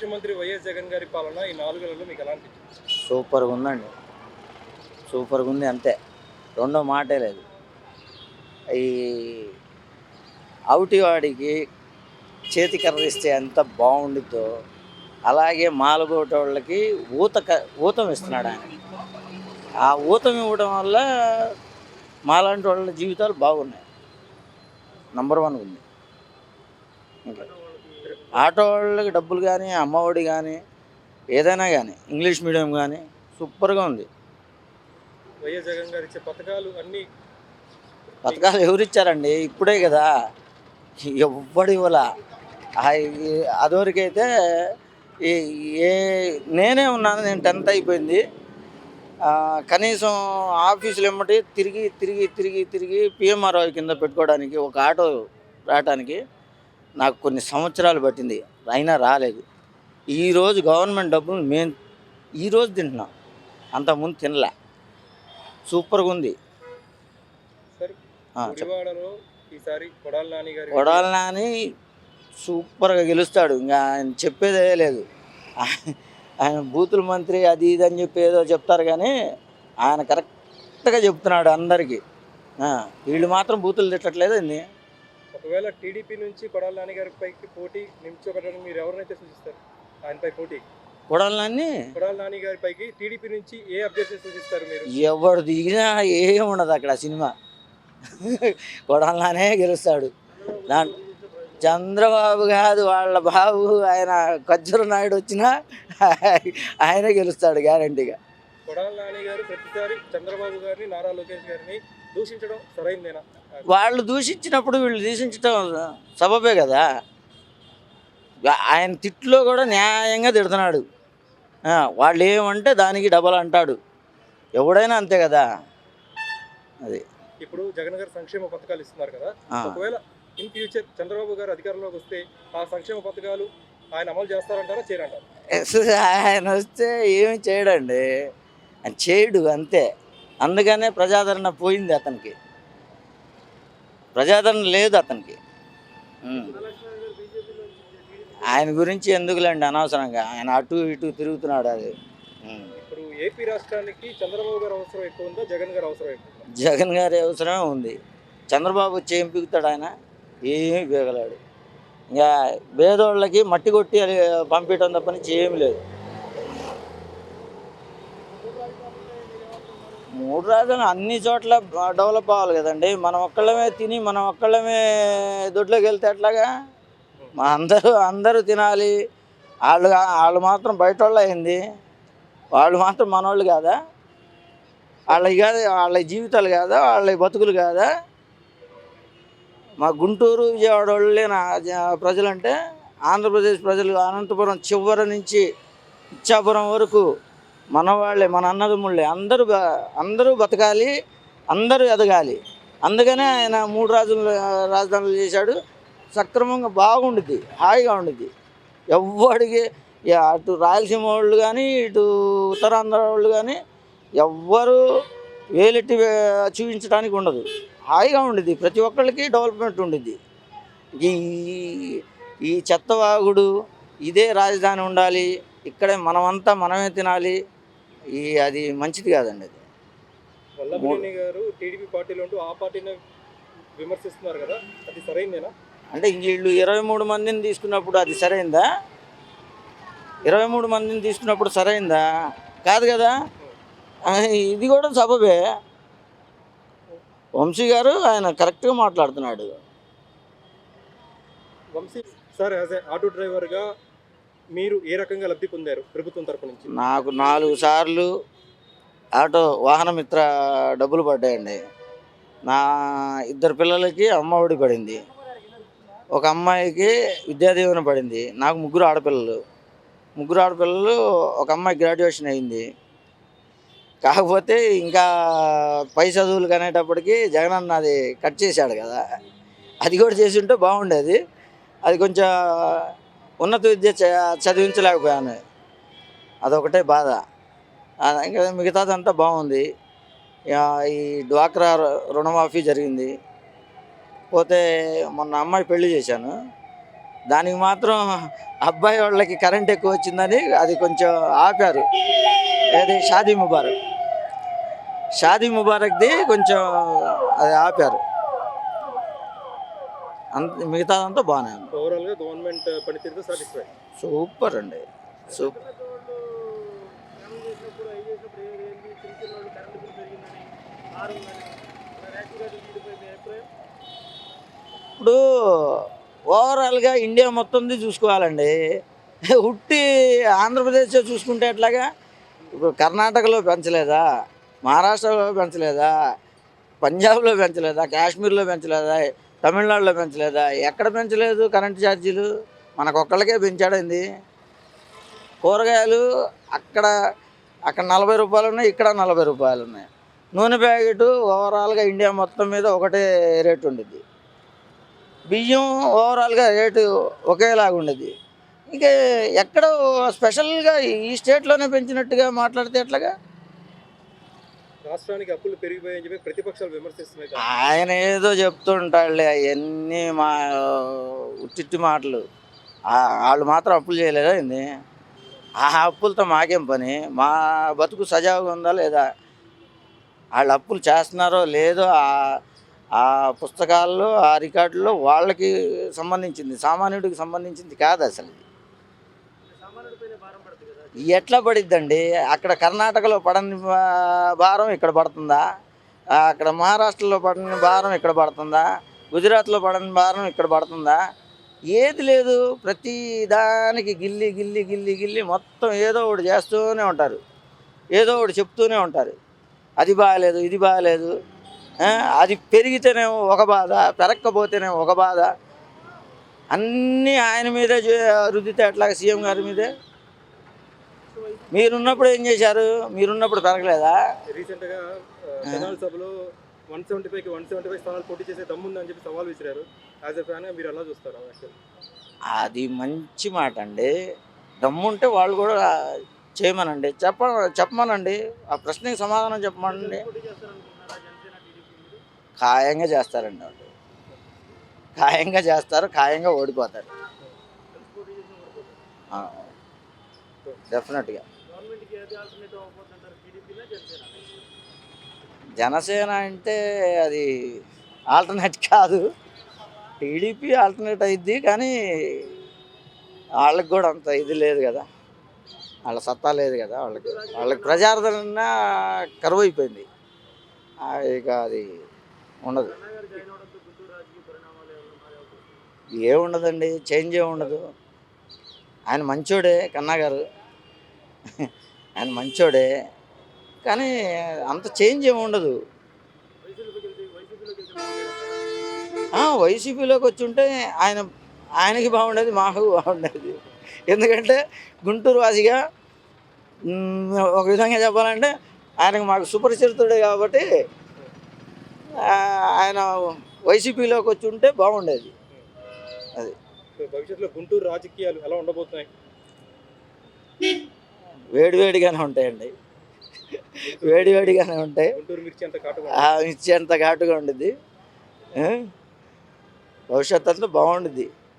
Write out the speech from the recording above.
ముఖ్యమంత్రి వైఎస్ జగన్ గారి పాలన ఈ 4 ఏళ్లలో మీకు ఎలా అనిపించింది? సూపర్గా ఉందండి. సూపర్గా ఉంది అంతే, రెండో మాటే లేదు. ఈ అవుటివాడికి చేతి కర్ర ఇస్తే ఎంత బాగుండిద్దో అలాగే మాలగోటోళ్ళకి ఊతం ఇస్తున్నాడు ఆయన. ఆ ఊతం ఇవ్వడం వల్ల మాలాంటి వాళ్ళ జీవితాలు బాగున్నాయి. నంబర్ 1 ఉంది. ఇంకా ఆటో వాళ్ళకి డబ్బులు కానీ, అమ్మఒడి కానీ, ఏదైనా కానీ, ఇంగ్లీష్ మీడియం కానీ సూపర్గా ఉంది. వైఎస్ జగన్ గారు ఇచ్చే పథకాలు అన్నీ పథకాలు ఎవరిచ్చారండి? ఇప్పుడే కదా, ఎవ్వడు ఇవ్వలా. అదివరకైతే ఏ ఏ నేనే ఉన్నాను, నేను 10th అయిపోయింది. కనీసం ఆఫీసులు ఎమ్మటి తిరిగి తిరిగి తిరిగి తిరిగి పిఎంఆర్ఓ కింద పెట్టుకోవడానికి ఒక ఆటో రావడానికి నాకు కొన్ని సంవత్సరాలు పట్టింది, అయినా రాలేదు. ఈరోజు గవర్నమెంట్ డబ్బులు మేము ఈరోజు తింటున్నాం, అంతకుముందు తినలే. సూపర్గా ఉంది. కొడాలి నాని సూపర్గా గెలుస్తాడు. ఇంకా ఆయన చెప్పేదే లేదు. ఆయన బూతుల మంత్రి అది ఇది అని చెప్పి ఏదో చెప్తారు కానీ ఆయన కరెక్ట్గా చెప్తున్నాడు అందరికీ. వీళ్ళు మాత్రం బూతులు తిట్టట్లేదు అండి. ఒకవేళ టీడీపీ నుంచి కొడాలి నాని గారి పైకి పోటీ నిల్చోబెట్టడానికి మీరు ఎవరినైతే సూచిస్తారు? ఆయనపై పోటీ కొడాలి నాని గారి పైకి టీడీపీ నుంచి ఏ అభ్యర్థి సూచిస్తారు మీరు? ఎవరు దిగినా ఏం ఉండదు అక్కడ సినిమా. కొడాలి నానే గెలుస్తాడు. చంద్రబాబు కాదు, వాళ్ళ బాబు ఆయన ఖర్జూర నాయుడు వచ్చినా ఆయనే గెలుస్తాడు గ్యారంటీగా. కొడాలి నాని గారు ప్రతిసారి చంద్రబాబు గారిని, నారా లోకేష్ గారిని దూషించడం సరైందేనా? వాళ్ళు దూషించినప్పుడు వీళ్ళు దూషించడం సబబే కదా. ఆయన తిట్లో కూడా న్యాయంగా తిడుతున్నాడు. వాళ్ళు ఏమంటే దానికి డబల్ అంటాడు. ఎవడైనా అంతే కదా. అది ఇప్పుడు జగన్ గారు సంక్షేమ పథకాలు ఇస్తున్నారు కదా, ఒకవేళ ఇన్ ఫ్యూచర్ చంద్రబాబు గారు అధికారంలోకి వస్తే ఆ సంక్షేమ పథకాలు ఆయన అమలు చేస్తారంటారా, చేయరంటారా? ఆయన వస్తే ఏమి చేయడండి, ఆయన చేయడు అంతే. అందుకనే ప్రజాదరణ పోయింది అతనికి, ప్రజాదరణ లేదు అతనికి. ఆయన గురించి ఎందుకులేండి అనవసరంగా, ఆయన అటు ఇటు తిరుగుతున్నాడు. అది ఇప్పుడు ఏపీ రాష్ట్రానికి చంద్రబాబు గారు అవసరం ఎక్కువ ఉందా, జగన్ గారు అవసరం ఎక్కువ? జగన్ గారి అవసరమే ఉంది. చంద్రబాబు వచ్చి ఏం పీకుతాడు? ఆయన ఏమీ పీగలాడు. ఇంకా పేదోళ్ళకి మట్టి కొట్టి పంపించడం తప్ప నుంచి ఏమీ లేదు. 3 రాజధానులు అన్ని చోట్ల డెవలప్ అవ్వాలి కదండి. మనం ఒక్కళ్ళమే తిని మనం ఒక్కళ్ళమే దొడ్లోకి వెళ్తే ఎట్లాగా? అందరూ తినాలి. వాళ్ళు మాత్రం బయట వాళ్ళు అయింది, వాళ్ళు మాత్రం మనోళ్ళు కాదా? వాళ్ళకి కాదు, వాళ్ళ జీవితాలు కాదా, వాళ్ళ బతుకులు కాదా? మా గుంటూరు విజయవాడ వాళ్ళే ప్రజలంటే, ఆంధ్రప్రదేశ్ ప్రజలు అనంతపురం చివరి నుంచి ఇచ్చాపురం వరకు మన వాళ్ళే, మన అన్నదమ్ముళ్ళే. అందరూ బతకాలి, అందరూ ఎదగాలి. అందుకనే ఆయన 3 రాజధానులు చేశాడు. సక్రమంగా బాగుండుద్ది, హాయిగా ఉండుద్ది. ఎవ్వడికి అటు రాయలసీమ వాళ్ళు కానీ, ఇటు ఉత్తరాంధ్ర వాళ్ళు కానీ ఎవ్వరూ వేలెట్టి చూపించడానికి ఉండదు. హాయిగా ఉండిద్ది, ప్రతి ఒక్కళ్ళకి డెవలప్మెంట్ ఉండిద్ది. ఈ చెత్తవాగుడు ఇదే రాజధాని ఉండాలి, ఇక్కడే మనమే తినాలి, అది మంచిది కాదండి. అది వల్లభనేని గారు టీడీపీ పార్టీలో ఉంటూ ఆ పార్టీని విమర్శిస్తున్నారు కదా, అది సరైందేనా? అంటే వీళ్ళు 23 మందిని తీసుకున్నప్పుడు అది సరైందా? 23 మందిని తీసుకున్నప్పుడు సరైందా? కాదు కదా. ఇది కూడా సబబే. వంశీ గారు ఆయన కరెక్ట్గా మాట్లాడుతున్నాడు. Vamsi sir, as a auto డ్రైవర్గా మీరు ఏ రకంగా లబ్ధి పొందారు ప్రభుత్వం తరపు నుంచి? నాకు 4 సార్లు ఆటో వాహన మిత్ర డబ్బులు పడ్డాయండి. నా 2 పిల్లలకి అమ్మఒడి పడింది, ఒక అమ్మాయికి విద్యాదీవెన పడింది. నాకు 3 ఆడపిల్లలు, ఒక అమ్మాయి గ్రాడ్యుయేషన్ అయింది. కాకపోతే ఇంకా పై చదువులు అనేటప్పటికి జగనన్న అది కట్ చేశాడు కదా. అది కూడా చేసి ఉంటే బాగుండేది. అది కొంచెం ఉన్నత విద్య చదివించలేకపోయాను, అదొకటే బాధ. ఇంకా మిగతాదంతా బాగుంది. ఈ డ్వాక్రా రుణమాఫీ జరిగింది. పోతే మొన్న అమ్మాయి పెళ్లి చేశాను, దానికి మాత్రం అబ్బాయి వాళ్ళకి కరెంట్ ఎక్కువ వచ్చిందని అది కొంచెం ఆపారు. ఏది షాదీ ముబారక్ది కొంచెం అది ఆపారు. మిగతాదంతా బాగానే ఉంది. ఓవరాల్గా గవర్నమెంట్ పనితీరుతో సాటిస్ఫై. సూపర్ అండి, సూపర్. ఇప్పుడు ఓవరాల్గా ఇండియా మొత్తంది చూసుకోవాలండి. ఉట్టి ఆంధ్రప్రదేశ్ చూసుకుంటే ఎట్లాగా? ఇప్పుడు కర్ణాటకలో పెంచలేదా, మహారాష్ట్రలో పెంచలేదా, పంజాబ్లో పెంచలేదా, కాశ్మీర్లో పెంచలేదా, తమిళనాడులో పెంచలేదా? ఎక్కడ పెంచలేదు కరెంటు ఛార్జీలు? మనకొక్కళ్ళకే పెంచాడండి. కూరగాయలు అక్కడ 40 రూపాయలు ఉన్నాయి, ఇక్కడ 40 రూపాయలు ఉన్నాయి. నూనె ప్యాకెట్ ఓవరాల్గా ఇండియా మొత్తం మీద ఒకటే రేటు ఉండిద్ది. బియ్యం ఓవరాల్గా రేటు ఒకేలాగా ఉండేది. ఇంకా ఎక్కడో స్పెషల్గా ఈ స్టేట్లోనే పెంచినట్టుగా మాట్లాడితే ఎట్లాగా? రాష్ట్రానికి అప్పులు పెరిగిపోయాయని చెప్పి ప్రతిపక్షాలు విమర్శిస్తున్నాయి. ఆయన ఏదో చెప్తుంటాడులే, అవన్నీ మా ఉట్టి మాటలు. వాళ్ళు మాత్రం అప్పులు చేయలేదా ఏంది? ఆ అప్పులతో మాకేం పని? మా బతుకు సజావుగా ఉందా లేదా? వాళ్ళు అప్పులు చేస్తున్నారో లేదో ఆ పుస్తకాల్లో, ఆ రికార్డుల్లో వాళ్ళకి సంబంధించింది, సామాన్యుడికి సంబంధించింది కాదు అసలు. ఎట్లా పడిద్దండి? అక్కడ కర్ణాటకలో పడని భారం ఇక్కడ పడుతుందా? అక్కడ మహారాష్ట్రలో పడని భారం ఇక్కడ పడుతుందా? గుజరాత్లో పడని భారం ఇక్కడ పడుతుందా? ఏది లేదు. ప్రతి దానికి గిల్లి గిల్లి గిల్లి గిల్లి మొత్తం ఏదో ఒకటి చేస్తూనే ఉంటారు, ఏదో ఒకటి చెప్తూనే ఉంటారు. అది బాగాలేదు, ఇది బాగాలేదు. అది పెరిగితేనేమో ఒక బాధ, పెరగకపోతేనేమో ఒక బాధ. అన్నీ ఆయన మీదే రుద్దితే అట్లాగా సీఎం గారి మీదే. మీరున్నప్పుడు ఏం చేశారు? మీరున్నప్పుడు పెరగలేదా? రీసెంట్గా జనరల్ సభలో 175కి 175 స్థానాలు పోటీ చేసే దమ్ముందని చెప్పి సవాల్ విసిరారు. యాజ్ ఎ ఫ్యాన్గా మీరు ఎలా చూస్తారు? అది మంచి మాట అండి. దమ్ముంటే వాళ్ళు కూడా చేయమనండి, చెప్పమనండి. ఆ ప్రశ్నకి సమాధానం చెప్పమనండి. ఖాయంగా చేస్తారండి వాళ్ళు. ఖాయంగా చేస్తారు, ఖాయంగా ఓడిపోతారు. డెఫినెట్గా జనసేన అంటే అది ఆల్టర్నేట్ కాదు. టీడీపీ ఆల్టర్నేట్ అయింది, కానీ వాళ్ళకి కూడా అంత ఇది లేదు కదా, వాళ్ళ సత్తా లేదు కదా. వాళ్ళకి ప్రజాదరణ కరువు అయిపోయింది. ఇక అది ఉండదు, ఏముండదండి, చేంజ్ ఏముండదు. ఆయన మంచోడే, కన్నా గారు ఆయన మంచోడే, కానీ అంత చేంజ్ ఏమి ఉండదు. వైసీపీలోకి వచ్చి ఉంటే ఆయనకి బాగుండేది, మాకు బాగుండేది. ఎందుకంటే గుంటూరు వాసిగా ఒక విధంగా చెప్పాలంటే ఆయనకు మాకు సుపరిచితుడే కాబట్టి ఆయన వైసీపీలోకి వచ్చి ఉంటే బాగుండేది. అది భవిష్యత్తులో గుంటూరు రాజకీయాలు ఎలా ఉండబోతున్నాయి? వేడివేడిగానే ఉంటాయండి, వేడివేడిగానే ఉంటాయి. గుంటూరు మిర్చి అంత ఘాటుగా ఉండిద్ది. భవిష్యత్తు అంతా బాగుండిద్ది.